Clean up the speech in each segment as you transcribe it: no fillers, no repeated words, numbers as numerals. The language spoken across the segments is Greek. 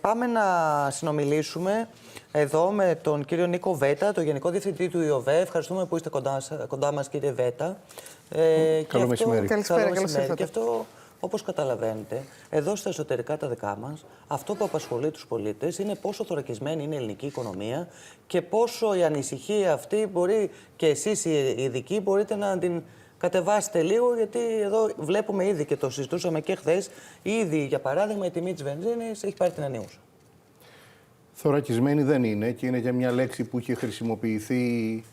Πάμε να συνομιλήσουμε εδώ με τον κύριο Νίκο Βέτα, τον Γενικό Διευθυντή του ΙΟΒΕ. Ευχαριστούμε που είστε κοντά μας, κύριε Βέτα. Καλό μεσημέρι. Καλησπέρα, καλώς ήρθατε. Και αυτό, όπως καταλαβαίνετε, εδώ στα εσωτερικά τα δικά μας, αυτό που απασχολεί τους πολίτες είναι πόσο θωρακισμένη είναι η ελληνική οικονομία και πόσο η ανησυχία αυτή μπορεί και εσείς οι ειδικοί μπορείτε να την κατεβάσετε λίγο, γιατί εδώ βλέπουμε ήδη και το συζητούσαμε και χθες, ήδη για παράδειγμα η τιμή της βενζίνης έχει πάρει την ανίουσα. Θωρακισμένη δεν είναι και είναι και μια λέξη που είχε χρησιμοποιηθεί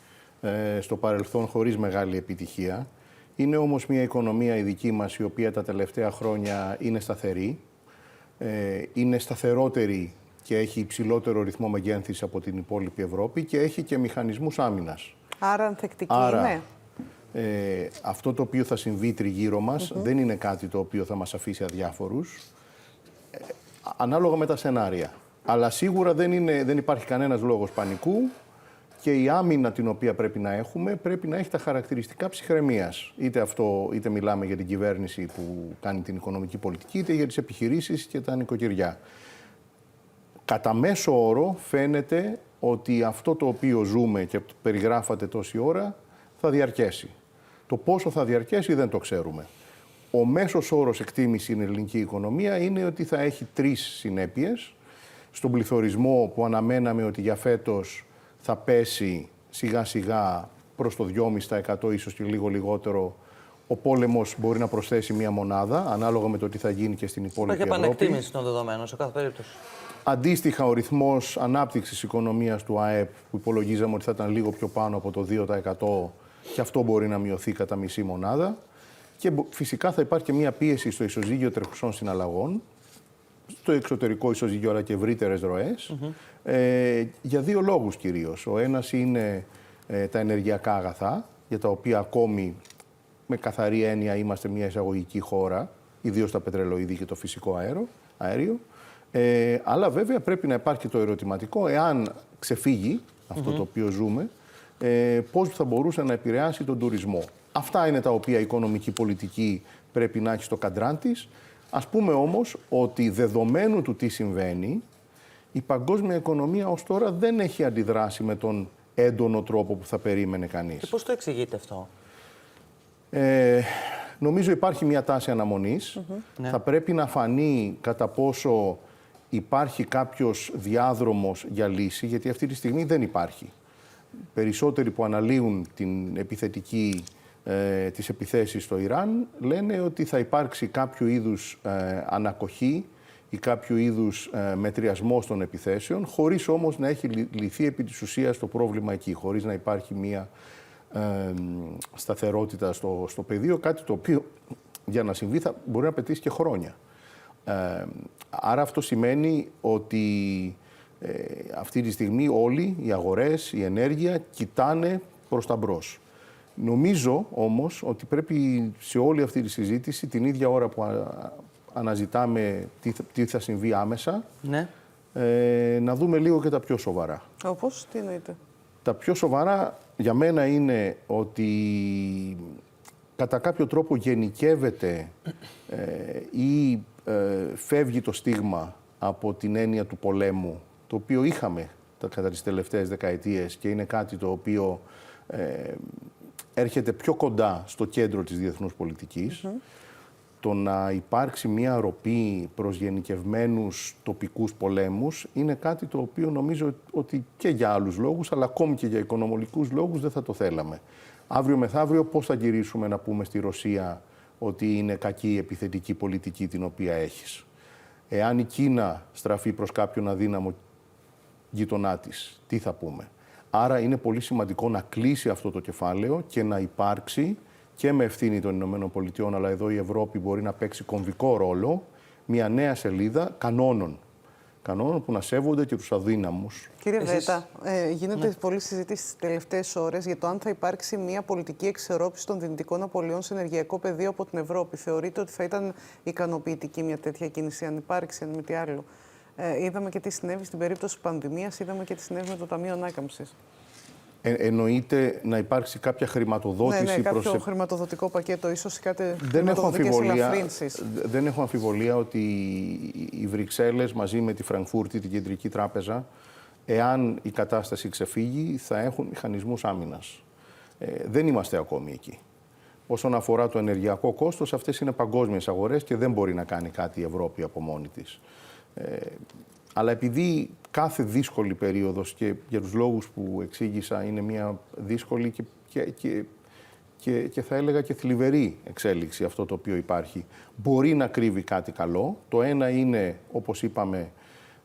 στο παρελθόν χωρίς μεγάλη επιτυχία. Είναι όμως μια οικονομία η δική μας η οποία τα τελευταία χρόνια είναι σταθερή, είναι σταθερότερη και έχει υψηλότερο ρυθμό μεγένθησης από την υπόλοιπη Ευρώπη και έχει και μηχανισμούς άμυνας. Άρα ανθεκτική είναι. Αυτό το οποίο θα συμβεί τριγύρω μας δεν είναι κάτι το οποίο θα μας αφήσει αδιάφορους, ανάλογα με τα σενάρια. Αλλά σίγουρα δεν υπάρχει κανένας λόγος πανικού και η άμυνα την οποία πρέπει να έχουμε πρέπει να έχει τα χαρακτηριστικά ψυχραιμίας. Είτε μιλάμε για την κυβέρνηση που κάνει την οικονομική πολιτική, είτε για τις επιχειρήσεις και τα νοικοκυριά. Κατά μέσο όρο φαίνεται ότι αυτό το οποίο ζούμε και περιγράφατε τόση ώρα θα διαρκέσει. Το πόσο θα διαρκέσει δεν το ξέρουμε. Ο μέσος όρος εκτίμηση στην ελληνική οικονομία είναι ότι θα έχει 3 συνέπειες. Στον πληθωρισμό που αναμέναμε ότι για φέτος θα πέσει σιγά σιγά προς το 2,5%, ίσως και λίγο λιγότερο. Ο πόλεμος μπορεί να προσθέσει μία μονάδα, ανάλογα με το τι θα γίνει και στην υπόλοιπη Ευρώπη. Υπάρχει επανεκτίμηση των δεδομένων σε κάθε περίπτωση. Αντίστοιχα, ο ρυθμός ανάπτυξης οικονομίας του ΑΕΠ, που υπολογίζαμε ότι θα ήταν λίγο πιο πάνω από το 2%, και αυτό μπορεί να μειωθεί κατά μισή μονάδα. Και φυσικά θα υπάρχει και μία πίεση στο ισοζύγιο τρεχουσών συναλλαγών, στο εξωτερικό ισοζύγιο αλλά και ευρύτερες ροές, για 2 λόγους κυρίως. Ο ένας είναι τα ενεργειακά αγαθά, για τα οποία ακόμη με καθαρή έννοια είμαστε μια εισαγωγική χώρα, ιδίως τα πετρελοειδή και το φυσικό αέριο. Αλλά βέβαια πρέπει να υπάρχει και το ερωτηματικό, εάν ξεφύγει αυτό το οποίο ζούμε, πώς θα μπορούσε να επηρεάσει τον τουρισμό. Αυτά είναι τα οποία η οικονομική πολιτική πρέπει να έχει στο καντράν της. Ας πούμε όμως ότι δεδομένου του τι συμβαίνει, η παγκόσμια οικονομία ως τώρα δεν έχει αντιδράσει με τον έντονο τρόπο που θα περίμενε κανείς. Και πώς το εξηγείτε αυτό? Νομίζω υπάρχει μια τάση αναμονής. Ναι. Θα πρέπει να φανεί κατά πόσο υπάρχει κάποιος διάδρομος για λύση, γιατί αυτή τη στιγμή δεν υπάρχει. Περισσότεροι που αναλύουν τις επιθέσεις στο Ιράν λένε ότι θα υπάρξει κάποιο είδους ανακοχή ή κάποιο είδους μετριασμός των επιθέσεων, χωρίς όμως να έχει λυθεί επί της ουσίας το πρόβλημα εκεί, χωρίς να υπάρχει μία σταθερότητα στο πεδίο, κάτι το οποίο για να συμβεί θα μπορεί να απαιτήσει και χρόνια. Άρα αυτό σημαίνει ότι αυτή τη στιγμή όλοι οι αγορές, η ενέργεια κοιτάνε προς τα μπρος. Νομίζω όμως ότι πρέπει σε όλη αυτή τη συζήτηση, την ίδια ώρα που αναζητάμε τι θα συμβεί άμεσα, ναι, να δούμε λίγο και τα πιο σοβαρά. Όπως, τι εννοείτε? Τα πιο σοβαρά για μένα είναι ότι κατά κάποιο τρόπο γενικεύεται ή φεύγει το στίγμα από την έννοια του πολέμου, το οποίο είχαμε κατά τις τελευταίες δεκαετίες και είναι κάτι το οποίο έρχεται πιο κοντά στο κέντρο της διεθνούς πολιτικής. Το να υπάρξει μια ροπή προς γενικευμένους τοπικούς πολέμους είναι κάτι το οποίο νομίζω ότι και για άλλους λόγους, αλλά ακόμη και για οικονομικούς λόγους δεν θα το θέλαμε. Αύριο μεθαύριο πώς θα γυρίσουμε να πούμε στη Ρωσία ότι είναι κακή η επιθετική πολιτική την οποία έχεις? Εάν η Κίνα στραφεί προς κάποιον αδύναμο γείτονά της, τι θα πούμε? Άρα είναι πολύ σημαντικό να κλείσει αυτό το κεφάλαιο και να υπάρξει και με ευθύνη των ΗΠΑ, αλλά εδώ η Ευρώπη μπορεί να παίξει κομβικό ρόλο, μια νέα σελίδα κανόνων. Κανόνων που να σέβονται και τους αδύναμους. Κύριε Βέτα, γίνεται πολλή συζήτηση τις τελευταίες ώρες για το αν θα υπάρξει μια πολιτική εξορρόπηση των δυνητικών απολειών σε ενεργειακό πεδίο από την Ευρώπη. Θεωρείτε ότι θα ήταν ικανοποιητική μια τέτοια κίνηση, αν υπάρξει, αν μη τι άλλο? Είδαμε και τι συνέβη στην περίπτωση πανδημίας, είδαμε και τι συνέβη με το Ταμείο Ανάκαμψης. Εννοείται να υπάρξει κάποια χρηματοδότηση κάποιο χρηματοδοτικό πακέτο, ίσως κάτι δεν έχω αμφιβολία ότι οι Βρυξέλλες μαζί με τη Φραγκφούρτη, την Κεντρική Τράπεζα, εάν η κατάσταση ξεφύγει, θα έχουν μηχανισμούς άμυνας. Δεν είμαστε ακόμη εκεί. Όσον αφορά το ενεργειακό κόστος, αυτές είναι παγκόσμιες αγορές και δεν μπορεί να κάνει κάτι η Ευρώπη από μόνη της. Αλλά επειδή κάθε δύσκολη περίοδος, και για τους λόγους που εξήγησα είναι μια δύσκολη και θα έλεγα και θλιβερή εξέλιξη αυτό το οποίο υπάρχει, μπορεί να κρύβει κάτι καλό. Το ένα είναι, όπως είπαμε,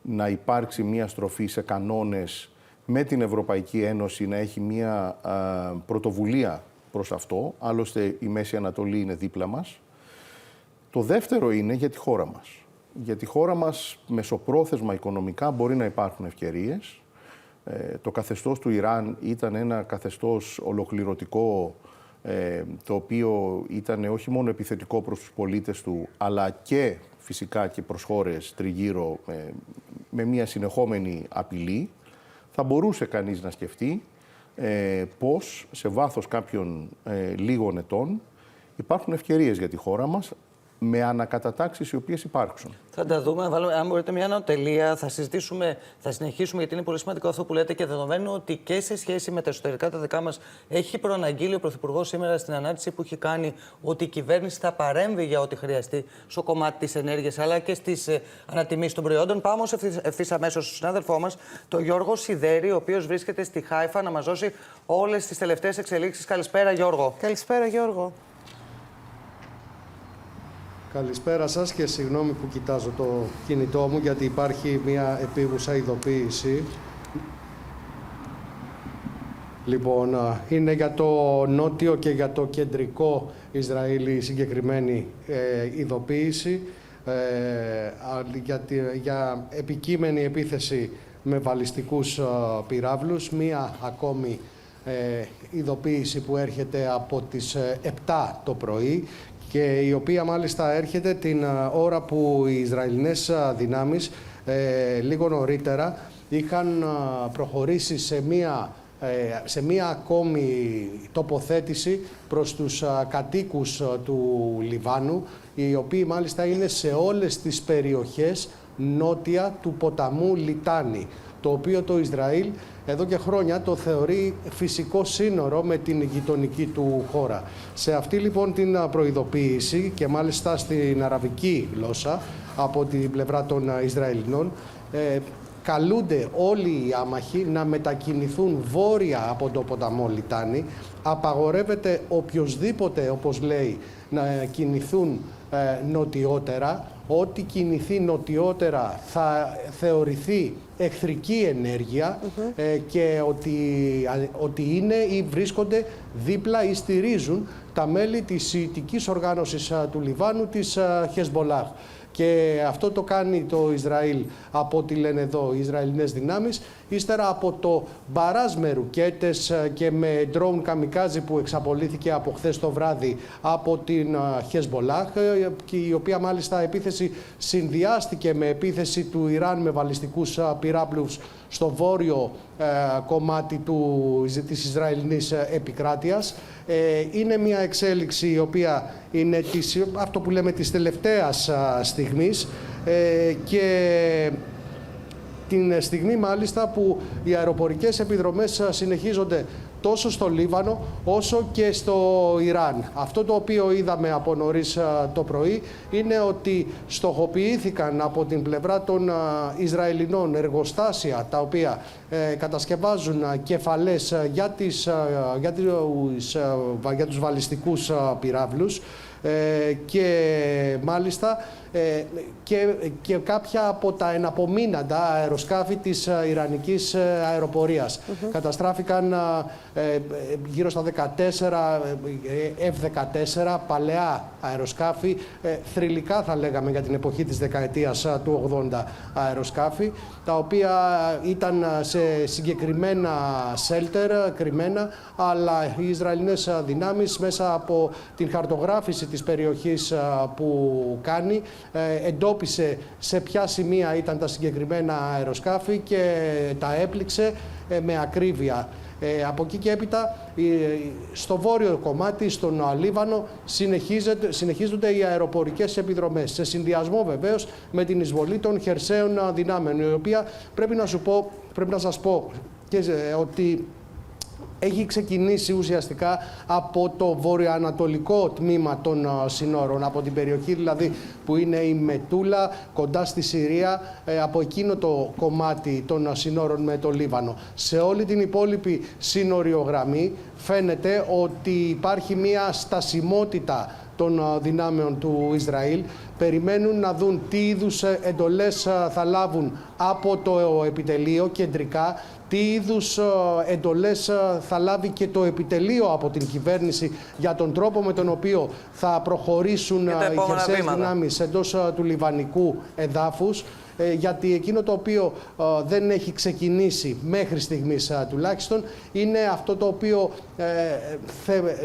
να υπάρξει μια στροφή σε κανόνες με την Ευρωπαϊκή Ένωση, να έχει μια πρωτοβουλία προς αυτό. Άλλωστε η Μέση Ανατολή είναι δίπλα μας. Το δεύτερο είναι για τη χώρα μας. Για τη χώρα μας, μεσοπρόθεσμα οικονομικά, μπορεί να υπάρχουν ευκαιρίες. Το καθεστώς του Ιράν ήταν ένα καθεστώς ολοκληρωτικό, το οποίο ήταν όχι μόνο επιθετικό προς τους πολίτες του, αλλά και φυσικά και προς χώρες τριγύρω με μια συνεχόμενη απειλή. Θα μπορούσε κανείς να σκεφτεί πώς σε βάθος κάποιων λίγων ετών υπάρχουν ευκαιρίες για τη χώρα μας, με ανακατατάξεις οι οποίες υπάρξουν. Θα τα δούμε. Αν μπορείτε μια ανωτελεία, θα συζητήσουμε, θα συνεχίσουμε, γιατί είναι πολύ σημαντικό αυτό που λέτε, και δεδομένου ότι και σε σχέση με τα εσωτερικά τα δικά μας έχει προαναγγείλει ο Πρωθυπουργός σήμερα στην ανάρτηση που έχει κάνει ότι η κυβέρνηση θα παρέμβει για ό,τι χρειαστεί στο κομμάτι της ενέργειας αλλά και στις ανατιμήσεις των προϊόντων. Πάμε όμως ευθύς αμέσως στον συνάδελφό μας, τον Γιώργο Σιδέρη, ο οποίος βρίσκεται στη Χάιφα, να μας δώσει όλες τις τελευταίες εξελίξεις. Καλησπέρα, Γιώργο. Καλησπέρα, Γιώργο. Καλησπέρα σας και συγγνώμη που κοιτάζω το κινητό μου, γιατί υπάρχει μια επίγουσα ειδοποίηση. Λοιπόν, είναι για το νότιο και για το κεντρικό Ισραήλ η συγκεκριμένη ειδοποίηση για επικείμενη επίθεση με βαλιστικούς πυράβλους. Μία ακόμη ειδοποίηση που έρχεται από τις 7 το πρωί, και η οποία μάλιστα έρχεται την ώρα που οι Ισραηλινές δυνάμεις λίγο νωρίτερα είχαν προχωρήσει σε μία ακόμη τοποθέτηση προς τους κατοίκους του Λιβάνου, οι οποίοι μάλιστα είναι σε όλες τις περιοχές νότια του ποταμού Λιτάνη, το οποίο το Ισραήλ εδώ και χρόνια το θεωρεί φυσικό σύνορο με την γειτονική του χώρα. Σε αυτή λοιπόν την προειδοποίηση, και μάλιστα στην αραβική γλώσσα από την πλευρά των Ισραηλινών, καλούνται όλοι οι άμαχοι να μετακινηθούν βόρεια από το ποταμό Λιτάνη. Απαγορεύεται οποιοσδήποτε, όπως λέει, να κινηθούν νοτιότερα. Ό,τι κινηθεί νοτιότερα θα θεωρηθεί εχθρική ενέργεια και ότι είναι ή βρίσκονται δίπλα ή στηρίζουν τα μέλη της Σιητικής οργάνωσης του Λιβάνου, της Χεσμπολάχ. Και αυτό το κάνει το Ισραήλ, από ό,τι λένε εδώ οι Ισραηλινές δυνάμεις, ύστερα από το μπαράζ με ρουκέτες και με ντρόουν καμικάζι που εξαπολύθηκε από χθες το βράδυ από την Χεσμπολάχ, και η οποία μάλιστα επίθεση συνδυάστηκε με επίθεση του Ιράν με βαλιστικούς πυράβλους στο βόρειο κομμάτι της Ισραηλινής επικράτειας. Είναι μια εξέλιξη η οποία είναι αυτό που λέμε της τελευταίας στιγμής, και την στιγμή μάλιστα που οι αεροπορικές επιδρομές συνεχίζονται τόσο στο Λίβανο όσο και στο Ιράν. Αυτό το οποίο είδαμε από νωρίς το πρωί είναι ότι στοχοποιήθηκαν από την πλευρά των Ισραηλινών εργοστάσια τα οποία κατασκευάζουν κεφαλές για τους βαλιστικούς πυράβλους, και μάλιστα και κάποια από τα εναπομείναντα αεροσκάφη της Ιρανικής αεροπορίας. Καταστράφηκαν γύρω στα 14 F-14 παλαιά αεροσκάφη, θρυλικά θα λέγαμε για την εποχή της δεκαετίας του 80 αεροσκάφη, τα οποία ήταν σε συγκεκριμένα shelter κρυμμένα, αλλά οι Ισραηλινές δυνάμεις μέσα από την χαρτογράφηση της περιοχής που κάνει εντόπισε σε ποια σημεία ήταν τα συγκεκριμένα αεροσκάφη και τα έπληξε με ακρίβεια. Από εκεί και έπειτα, στο βόρειο κομμάτι, στον Λίβανο, συνεχίζονται οι αεροπορικές επιδρομές, σε συνδυασμό βεβαίως με την εισβολή των χερσαίων δυνάμεων, η οποία πρέπει να σας πω ότι έχει ξεκινήσει ουσιαστικά από το βορειοανατολικό τμήμα των συνόρων, από την περιοχή δηλαδή που είναι η Μετούλα, κοντά στη Συρία, από εκείνο το κομμάτι των συνόρων με το Λίβανο. Σε όλη την υπόλοιπη σύνοριογραμμή φαίνεται ότι υπάρχει μια στασιμότητα των δυνάμεων του Ισραήλ. Περιμένουν να δουν τι είδους εντολές θα λάβουν από το επιτελείο κεντρικά, τι είδους εντολές θα λάβει και το επιτελείο από την κυβέρνηση για τον τρόπο με τον οποίο θα προχωρήσουν οι χερσαίες δυνάμεις εντός του λιβανικού εδάφους. Γιατί εκείνο το οποίο δεν έχει ξεκινήσει μέχρι στιγμής τουλάχιστον είναι αυτό το οποίο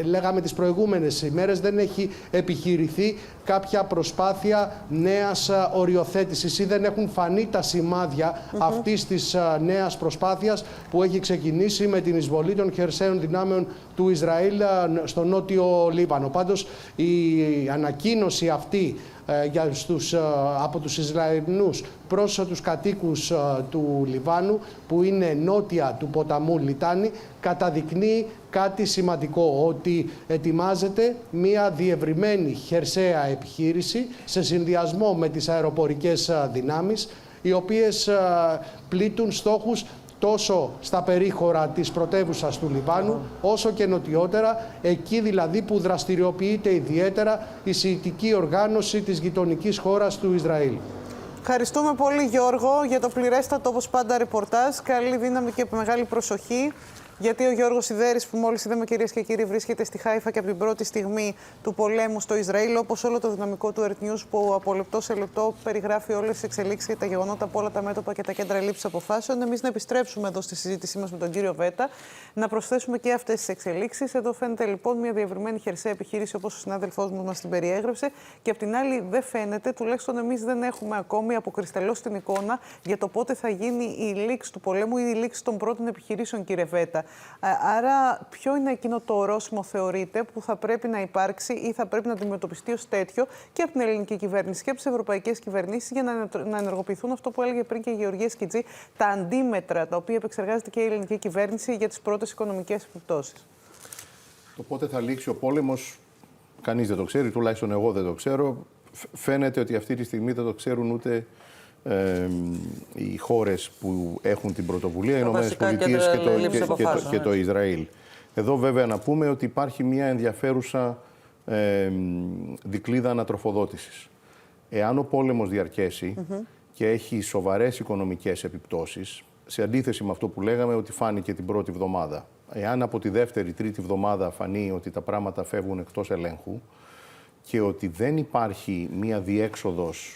λέγαμε τις προηγούμενες ημέρες, δεν έχει επιχειρηθεί κάποια προσπάθεια νέας οριοθέτησης ή δεν έχουν φανεί τα σημάδια αυτής της νέας προσπάθειας που έχει ξεκινήσει με την εισβολή των χερσαίων δυνάμεων του Ισραήλ στο νότιο Λίβανο. Πάντως η ανακοίνωση αυτή από τους Ισραηλινούς προς τους κατοίκους του Λιβάνου, που είναι νότια του ποταμού Λιτάνη, καταδεικνύει κάτι σημαντικό, ότι ετοιμάζεται μια διευρυμένη χερσαία επιχείρηση σε συνδυασμό με τις αεροπορικές δυνάμεις, οι οποίες πλήττουν στόχους τόσο στα περίχωρα της πρωτεύουσας του Λιβάνου, όσο και νοτιότερα, εκεί δηλαδή που δραστηριοποιείται ιδιαίτερα η σιητική οργάνωση της γειτονικής χώρας του Ισραήλ. Ευχαριστούμε πολύ, Γιώργο, για το πληρέστατο, όπως πάντα, ρεπορτάζ. Καλή δύναμη και μεγάλη προσοχή. Γιατί ο Γιώργος Σιδέρης, που μόλις είδαμε, κυρίες και κύριοι, βρίσκεται στη Χάιφα και από την πρώτη στιγμή του πολέμου στο Ισραήλ, όπως όλο το δυναμικό του Earth News, που από λεπτό σε λεπτό περιγράφει όλες τις εξελίξεις και τα γεγονότα από όλα τα μέτωπα και τα κέντρα λήψης αποφάσεων. Εμείς να επιστρέψουμε εδώ στη συζήτησή μας με τον κύριο Βέτα, να προσθέσουμε και αυτές τις εξελίξεις. Εδώ φαίνεται λοιπόν μια διευρυμένη χερσαία επιχείρηση, όπως ο συνάδελφός μου μας την περιέγραψε, και απ' την άλλη δεν φαίνεται, τουλάχιστον εμείς δεν έχουμε ακόμη αποκρισταλώσει την εικόνα για το πότε θα γίνει η λήξη του πολέμου ή η λήξη των πρώτων επιχειρήσεων, κύριε Βέτα. Άρα, ποιο είναι εκείνο το ορόσημο, θεωρείτε, που θα πρέπει να υπάρξει ή θα πρέπει να αντιμετωπιστεί ως τέτοιο και από την ελληνική κυβέρνηση και από τις ευρωπαϊκές κυβερνήσεις, για να ενεργοποιηθούν αυτό που έλεγε πριν και η Γεωργία Σκιτζή, τα αντίμετρα τα οποία επεξεργάζεται και η ελληνική κυβέρνηση για τις πρώτες οικονομικές επιπτώσεις? Το πότε θα λήξει ο πόλεμος, κανείς δεν το ξέρει, τουλάχιστον εγώ δεν το ξέρω. Φαίνεται ότι αυτή τη στιγμή δεν το ξέρουν ούτε οι χώρες που έχουν την πρωτοβουλία, οι Ηνωμένες Πολιτείες και το Ισραήλ. Εδώ βέβαια να πούμε ότι υπάρχει μια ενδιαφέρουσα δικλείδα ανατροφοδότησης. Εάν ο πόλεμος διαρκέσει και έχει σοβαρές οικονομικές επιπτώσεις, σε αντίθεση με αυτό που λέγαμε ότι φάνηκε την πρώτη εβδομάδα, εάν από τη δεύτερη-τρίτη εβδομάδα φανεί ότι τα πράγματα φεύγουν εκτός ελέγχου και ότι δεν υπάρχει μια διέξοδος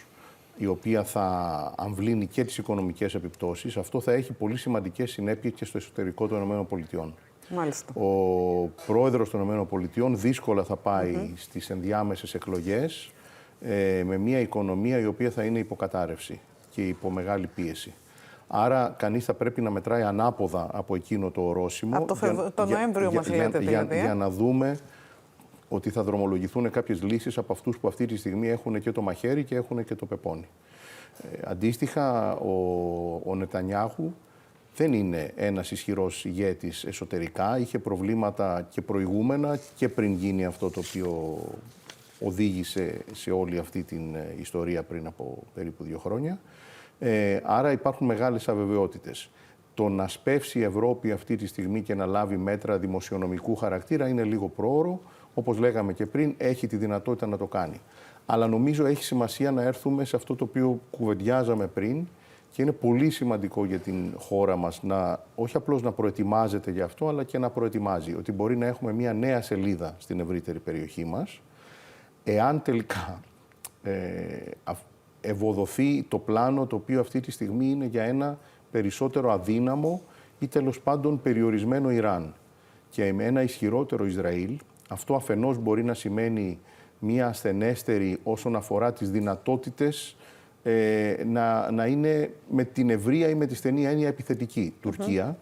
η οποία θα αμβλύνει και τις οικονομικές επιπτώσεις, αυτό θα έχει πολύ σημαντικές συνέπειες και στο εσωτερικό των ΗΠΑ. Μάλιστα. Ο πρόεδρος των ΗΠΑ δύσκολα θα πάει στις ενδιάμεσες εκλογές με μια οικονομία η οποία θα είναι υποκατάρρευση και υπό μεγάλη πίεση. Άρα κανείς θα πρέπει να μετράει ανάποδα από εκείνο το ορόσημο. Από το Νοέμβριο μας λέτε δηλαδή. Για να δούμε ότι θα δρομολογηθούν κάποιες λύσεις από αυτούς που αυτή τη στιγμή έχουν και το μαχαίρι και έχουν και το πεπόνι. Αντίστοιχα, ο Νετανιάχου δεν είναι ένας ισχυρός ηγέτης εσωτερικά. Είχε προβλήματα και προηγούμενα και πριν γίνει αυτό το οποίο οδήγησε σε όλη αυτή την ιστορία πριν από περίπου 2 χρόνια. Άρα υπάρχουν μεγάλες αβεβαιότητες. Το να σπεύσει η Ευρώπη αυτή τη στιγμή και να λάβει μέτρα δημοσιονομικού χαρακτήρα είναι λίγο πρόωρο. Όπως λέγαμε και πριν, έχει τη δυνατότητα να το κάνει. Αλλά νομίζω έχει σημασία να έρθουμε σε αυτό το οποίο κουβεντιάζαμε πριν και είναι πολύ σημαντικό για την χώρα μας να όχι απλώς να προετοιμάζεται για αυτό, αλλά και να προετοιμάζει. Ότι μπορεί να έχουμε μια νέα σελίδα στην ευρύτερη περιοχή μας, εάν τελικά ευοδοθεί το πλάνο το οποίο αυτή τη στιγμή είναι για ένα περισσότερο αδύναμο ή τέλος πάντων περιορισμένο Ιράν. Και με ένα ισχυρότερο Ισραήλ, αυτό αφενός μπορεί να σημαίνει μία ασθενέστερη όσον αφορά τις δυνατότητες να είναι με την ευρεία ή με τη στενή έννοια επιθετική Τουρκία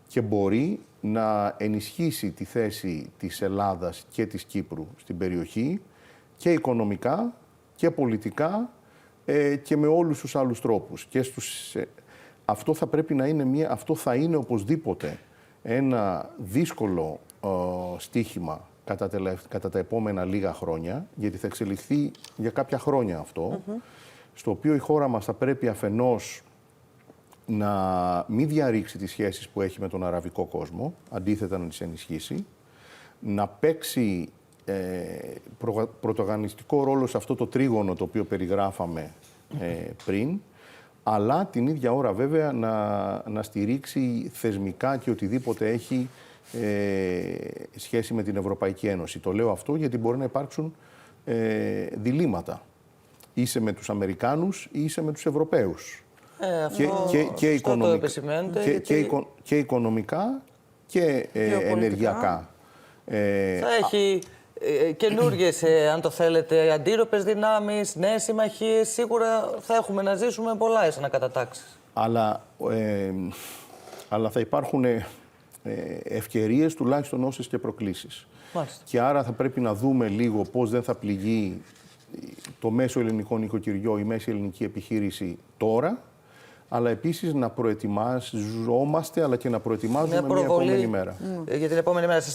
και μπορεί να ενισχύσει τη θέση της Ελλάδας και της Κύπρου στην περιοχή και οικονομικά και πολιτικά και με όλους τους άλλους τρόπους. Και αυτό θα πρέπει να είναι αυτό θα είναι οπωσδήποτε ένα δύσκολο στίχημα κατά τα επόμενα λίγα χρόνια, γιατί θα εξελιχθεί για κάποια χρόνια αυτό, στο οποίο η χώρα μας θα πρέπει αφενός να μην διαρρήξει τις σχέσεις που έχει με τον αραβικό κόσμο, αντίθετα να τις ενισχύσει, να παίξει πρωταγωνιστικό ρόλο σε αυτό το τρίγωνο το οποίο περιγράφαμε πριν, αλλά την ίδια ώρα βέβαια να στηρίξει θεσμικά και οτιδήποτε έχει σχέση με την Ευρωπαϊκή Ένωση. Το λέω αυτό γιατί μπορεί να υπάρξουν διλήμματα. Είσαι με τους Αμερικάνους ή είσαι με τους Ευρωπαίους. Και οικονομικά και ενεργειακά. Θα έχει καινούργιες, αν το θέλετε, αντίρροπες δυνάμεις, νέες συμμαχίες. Σίγουρα θα έχουμε να ζήσουμε πολλά ανακατατάξεις. Αλλά θα υπάρχουν ευκαιρίες τουλάχιστον όσες και προκλήσεις. Μάλιστα. Και άρα θα πρέπει να δούμε λίγο πώς δεν θα πληγεί το μέσο ελληνικό νοικοκυριό, η μέση ελληνική επιχείρηση τώρα, αλλά επίσης να προετοιμάζομαστε, αλλά και να προετοιμάζουμε μια επόμενη μέρα. Για την επόμενη μέρα.